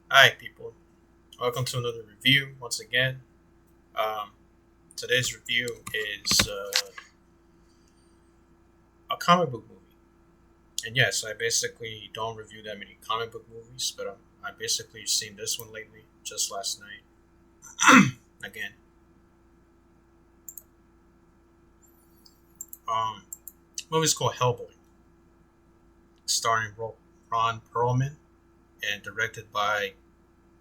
Hi, people. Welcome to another review once again. Um, Today's review is a comic book movie. And yes, I basically don't review that many comic book movies, but I basically seen this one lately, just last night. Again, movie's called Hellboy, starring Ron Perlman and directed by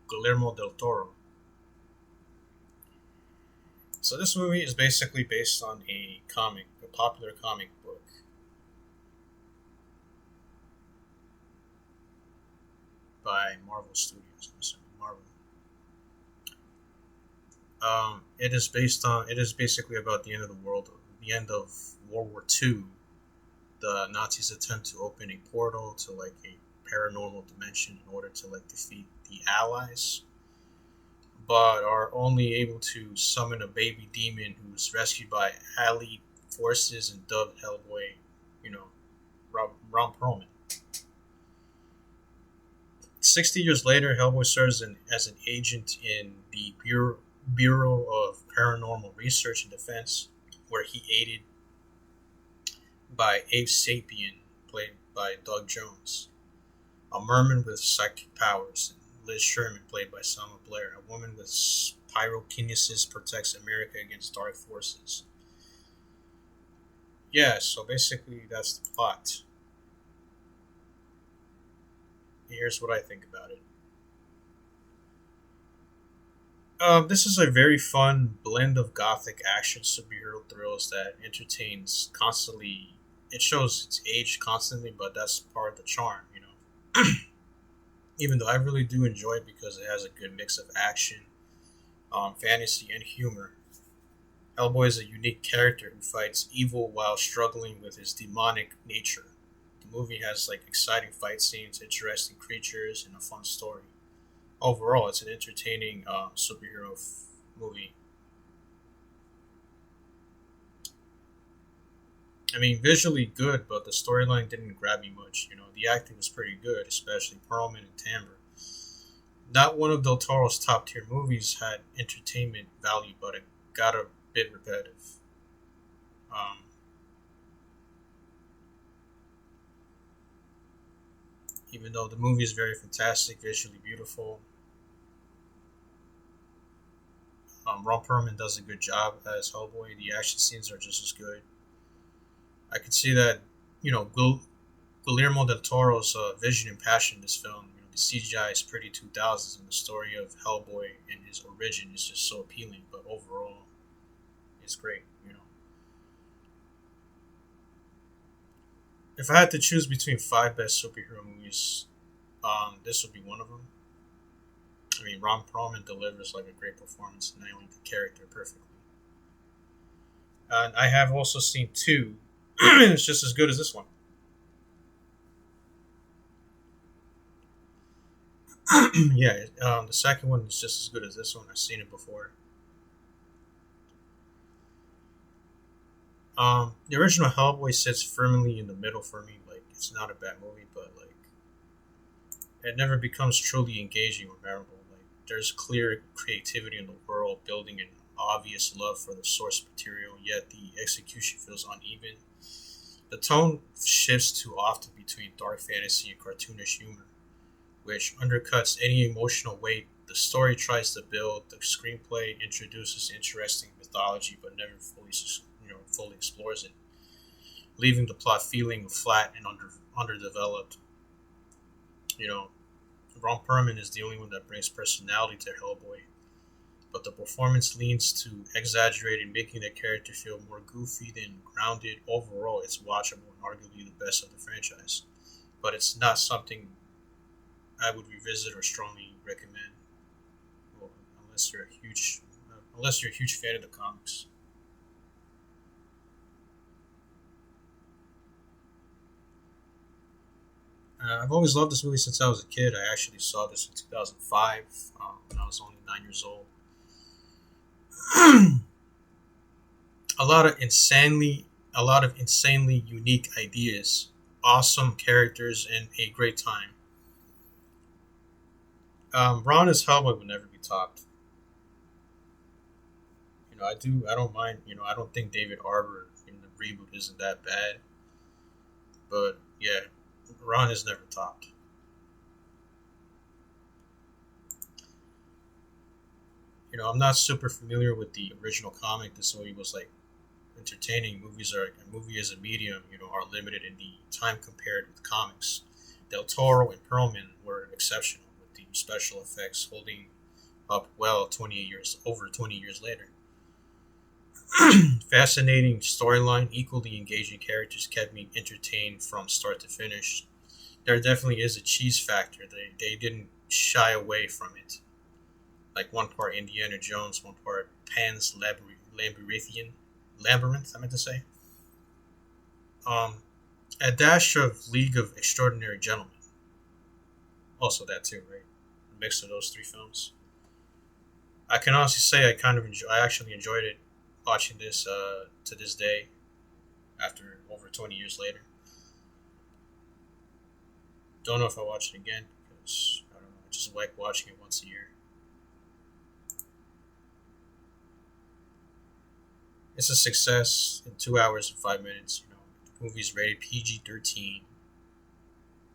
Guillermo del Toro. So this movie is basically based on a popular comic book by Marvel Studios. I'm assuming Marvel. It is basically about the end of the world, the end of World War II. The Nazis attempt to open a portal to like a paranormal dimension in order to like defeat the Allies, but are only able to summon a baby demon who's rescued by Allied forces and dubbed Hellboy. You know, Ron Perlman. 60 years later, Hellboy serves as an agent in the Bureau of Paranormal Research and Defense, where he aided by Abe Sapien, played by Doug Jones, a merman with psychic powers, and Liz Sherman, played by Selma Blair, a woman with pyrokinesis protects America against dark forces. Yeah, so basically that's the plot. Here's what I think about it. This is a very fun blend of gothic action superhero thrills that entertains constantly. It shows its age constantly, but that's part of the charm, you know. Even though I really do enjoy it because it has a good mix of action, fantasy, and humor. Hellboy is a unique character who fights evil while struggling with his demonic nature. The movie has like exciting fight scenes, interesting creatures, and a fun story. Overall, it's an entertaining movie. I mean, visually good, but the storyline didn't grab me much. You know, the acting was pretty good, especially Perlman and Timbre. Not one of Del Toro's top tier movies had entertainment value, but it got a bit repetitive. Um, Even though the movie is very fantastic, visually beautiful, Ron Perlman does a good job as Hellboy. The action scenes are just as good. I could see that, you know, Guillermo del Toro's vision and passion in this film. You know, the CGI is pretty 2000s, and the story of Hellboy and his origin is just so appealing. But overall, it's great. You know, if I had to choose between five best superhero movies, this would be one of them. I mean, Ron Perlman delivers like a great performance, nailing the character perfectly. And I have also seen two. It's just as good as this one. Yeah, the second one is just as good as this one. I've seen it before. The original Hellboy sits firmly in the middle for me. Like, it's not a bad movie, but like, it never becomes truly engaging or memorable. Like, there's clear creativity in the world building and obvious love for the source material, yet the execution feels uneven. The tone shifts too often between dark fantasy and cartoonish humor, which undercuts any emotional weight the story tries to build. The screenplay introduces interesting mythology, but never fully explores it, leaving the plot feeling flat and underdeveloped. You know, Ron Perlman is the only one that brings personality to Hellboy, but the performance leans to exaggerating, making the character feel more goofy than grounded. Overall, it's watchable and arguably the best of the franchise, but it's not something I would revisit or strongly recommend, well, unless you're a huge fan of the comics. I've always loved this movie since I was a kid. I actually saw this in 2005 when I was only 9 years old. A lot of insanely unique ideas, awesome characters, and a great time. Ron as Hellboy would never be topped. I don't mind. I don't think David Arbor in the reboot isn't that bad, but yeah, Ron is never topped. I'm not super familiar with the original comic. This movie was like entertaining. A movie as a medium, are limited in the time compared with comics. Del Toro and Perlman were exceptional with the special effects holding up well 20 years later. Fascinating storyline, equally engaging characters kept me entertained from start to finish. There definitely is a cheese factor. They didn't shy away from it. Like one part Indiana Jones, one part Labyrinth, I meant to say. Um, a dash of League of Extraordinary Gentlemen. Also that too, right? A mix of those three films. I can honestly say I actually enjoyed it watching this to this day after over 20 years later. Don't know if I will watch it again because I don't know. I just like watching it once a year. It's a success in 2 hours and 5 minutes. The movie's rated PG-13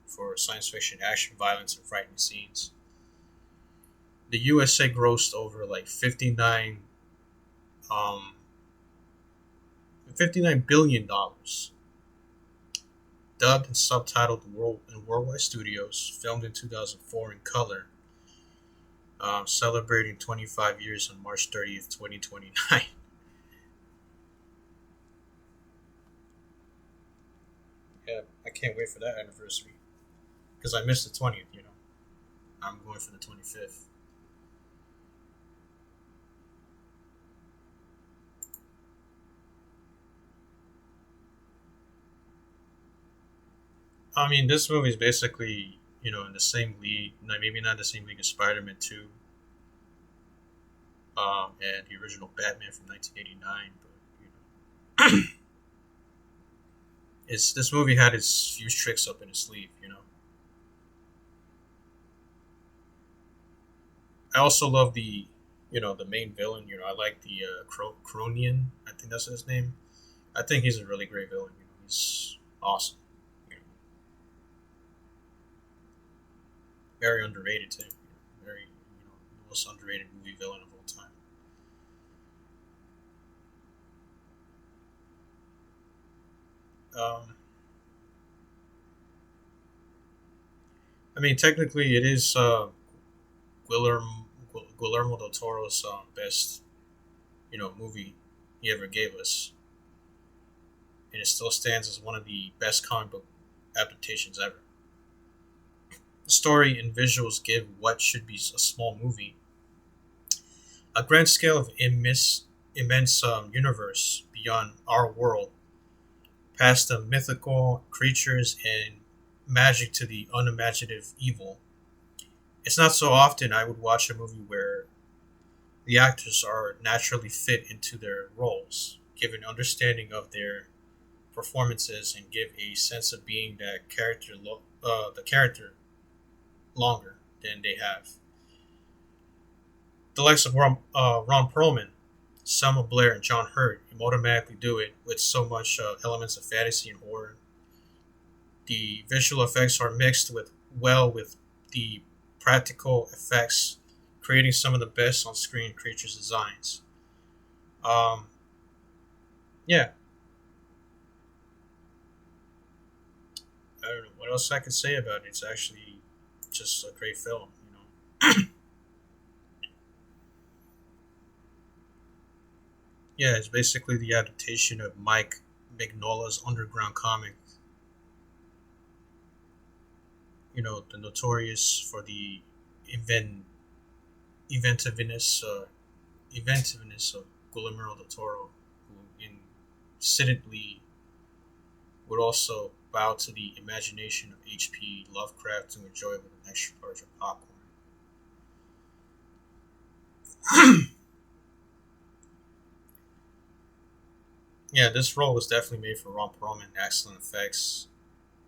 for science fiction, action, violence, and frightening scenes. The USA grossed over like um, $59 billion. Dubbed and subtitled in worldwide studios, filmed in 2004 in color, celebrating 25 years on March 30th, 2029. Yeah, I can't wait for that anniversary because I missed the 20th. I'm going for the 25th. I mean, this movie is basically in the same league. No, maybe not the same league as Spider-Man 2, and the original Batman from 1989. But it's this movie had its few tricks up in its sleeve. I also love the main villain. I like the Cronian. I think that's his name. I think he's a really great villain. He's awesome. You know, Very underrated too. Very most underrated movie villain of all time. Um, I mean, technically, it is Guillermo, Guillermo del Toro's best movie he ever gave us, and it still stands as one of the best comic book adaptations ever. The story and visuals give what should be a small movie a grand scale of immense universe beyond our world, past the mythical creatures and magic to the unimaginative evil. It's not so often I would watch a movie where the actors are naturally fit into their roles, give an understanding of their performances, and give a sense of being the character longer than they have. The likes of Ron Perlman, Selma Blair, and John Hurt automatically do it with so much elements of fantasy and horror. The visual effects are mixed with the practical effects, creating some of the best on-screen creatures designs. Um, yeah, I don't know what else I could say about it. It's actually just a great film. Yeah, it's basically the adaptation of Mike Mignola's underground comic. The notorious for the event inventiveness inventiveness of Guillermo del Toro, who incidentally would also bow to the imagination of H.P. Lovecraft to enjoy with an extra large of popcorn. Yeah, this role was definitely made for Ron Perlman. Excellent effects,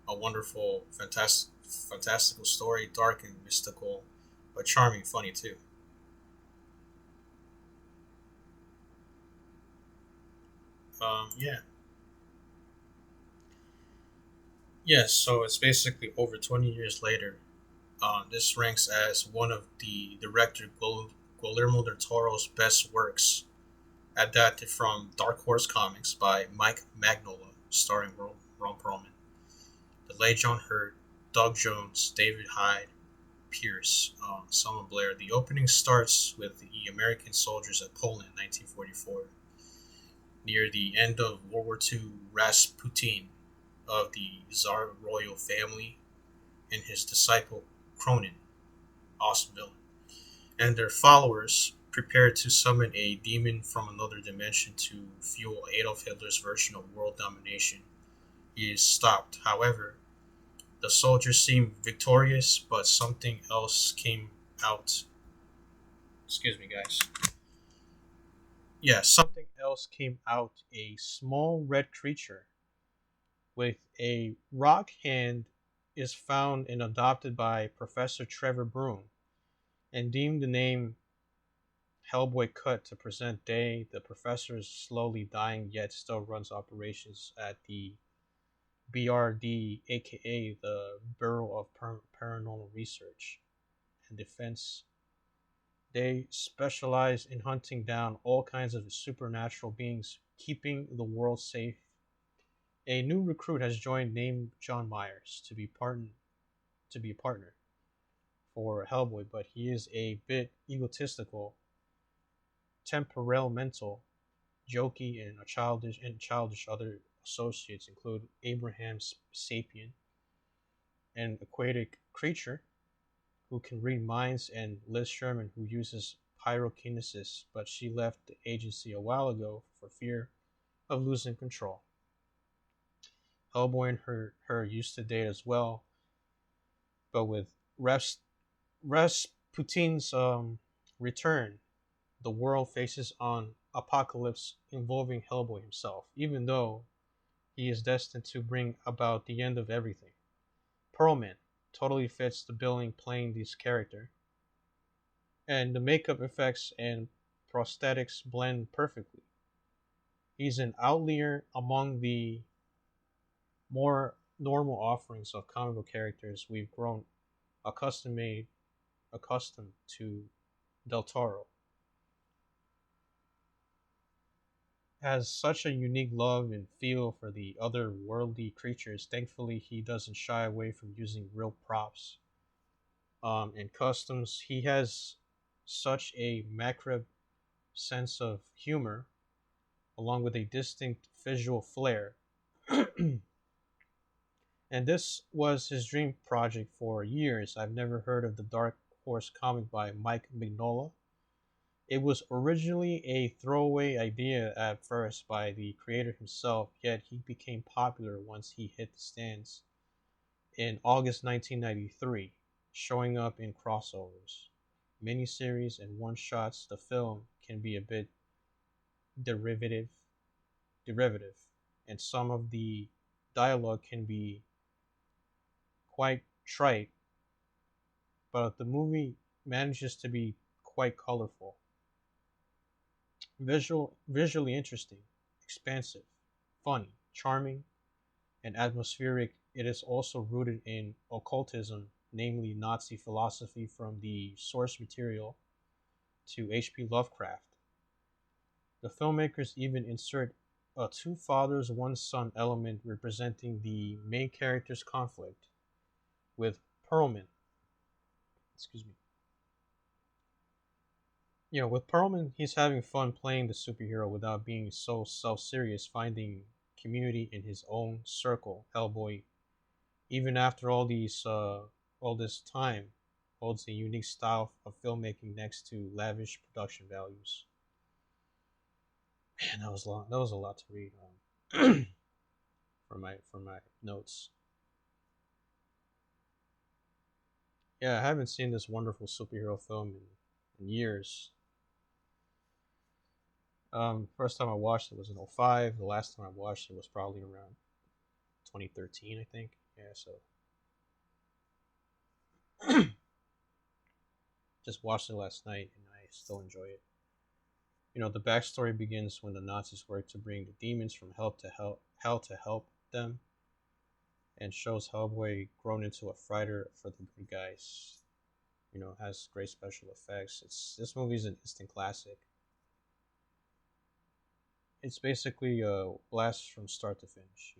a wonderful, fantastical story, dark and mystical, but charming, funny too. Yeah, yes. So it's basically over 20 years later. This ranks as one of the director Guillermo del Toro's best works, adapted from Dark Horse Comics by Mike Magnola, starring Ron Perlman, the late John Hurt, Doug Jones, David Hyde Pierce, Selma Blair. The opening starts with the American soldiers at Poland in 1944. Near the end of World War II, Rasputin of the Tsar royal family and his disciple Cronin, awesome villain, and their followers prepare to summon a demon from another dimension to fuel Adolf Hitler's version of world domination. He is stopped. However, the soldiers seem victorious, but something else came out. Excuse me, guys. Yeah, something else came out. A small red creature with a rock hand is found and adopted by Professor Trevor Broom and deemed the name Hellboy cut to present day. The professor is slowly dying, yet still runs operations at the BRD, aka the Bureau of Paranormal Research and Defense. They specialize in hunting down all kinds of supernatural beings, keeping the world safe. A new recruit has joined named John Myers to be a partner for Hellboy, but he is a bit egotistical, temperamental, jokey, and a childish. Other associates include Abraham Sapien, an aquatic creature who can read minds, and Liz Sherman, who uses pyrokinesis, but she left the agency a while ago for fear of losing control. Hellboy and her used to date as well, but with Rasputin's return, the world faces an apocalypse involving Hellboy himself, even though he is destined to bring about the end of everything. Perlman totally fits the billing playing this character, and the makeup effects and prosthetics blend perfectly. He's an outlier among the more normal offerings of comic book characters we've grown accustomed accustomed to. Del Toro has such a unique love and feel for the otherworldly creatures. Thankfully, he doesn't shy away from using real props and customs. He has such a macabre sense of humor, along with a distinct visual flair. And this was his dream project for years. I've never heard of the Dark Horse comic by Mike Mignola. It was originally a throwaway idea at first by the creator himself, yet he became popular once he hit the stands in August 1993, showing up in crossovers, miniseries, and one shots. The film can be a bit derivative, derivative, and some of the dialogue can be quite trite, but the movie manages to be quite colorful, visually interesting, expansive, funny, charming, and atmospheric. It is also rooted in occultism, namely Nazi philosophy from the source material to H.P. Lovecraft. The filmmakers even insert a two fathers, one son element representing the main character's conflict with Perlman. Excuse me. With Perlman, he's having fun playing the superhero without being so self-serious, finding community in his own circle. Hellboy, even after all this time, holds a unique style of filmmaking next to lavish production values. Man, that was long. That was a lot to read for my notes. Yeah, I haven't seen this wonderful superhero film in years. First time I watched it was in '05. The last time I watched it was probably around 2013, I think. Yeah, so Just watched it last night, and I still enjoy it. The backstory begins when the Nazis work to bring the demons from hell to help them, and shows Hellboy grown into a fighter for the good guys. Has great special effects. This movie's an instant classic. It's basically a blast from start to finish.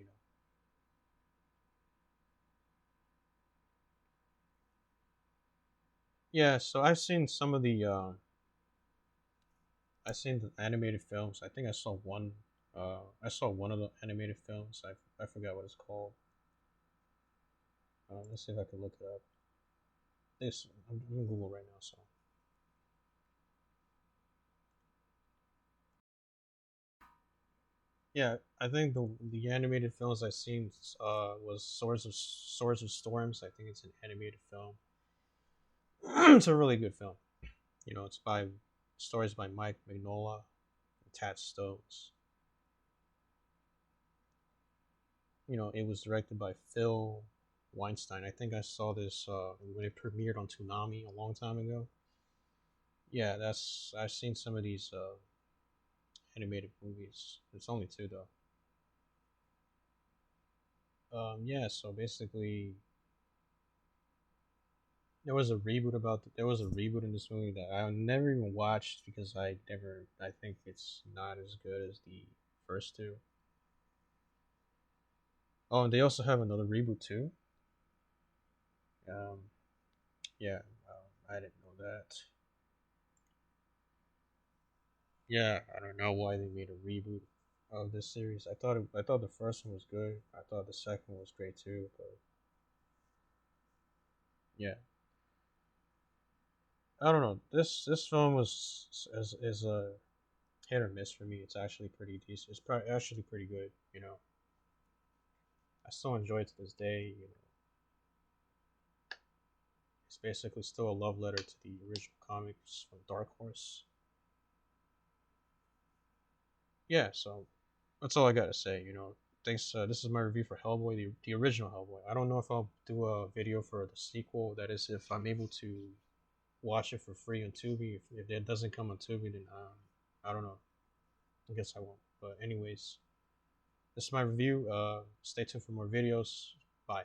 Yeah, so I've seen the animated films. I think I saw one. I saw one of the animated films. I forgot what it's called. Let's see if I can look it up. This I'm on Google right now. So yeah, I think the animated films I've seen was Swords of Storms. I think it's an animated film. It's a really good film. It's by stories by Mike Mignola and Tat Stokes. It was directed by Phil Weinstein. I think I saw this when it premiered on Toonami a long time ago. Yeah, that's I've seen some of these animated movies. It's only two though. Yeah, so basically, there was a reboot in this movie that I never even watched because I think it's not as good as the first two. Oh, and they also have another reboot too. Um, yeah, I didn't know that. Yeah, I don't know why they made a reboot of this series. I thought the first one was good. I thought the second one was great too. But yeah, I don't know. This film is a hit or miss for me. It's actually pretty decent. It's probably actually pretty good. I still enjoy it to this day. It's basically still a love letter to the original comics from Dark Horse. Yeah, so that's all I gotta say. Thanks. This is my review for Hellboy, the original Hellboy. I don't know if I'll do a video for the sequel. That is, if I'm able to watch it for free on Tubi. If it doesn't come on Tubi, then I don't know. I guess I won't. But anyways, this is my review. Stay tuned for more videos. Bye.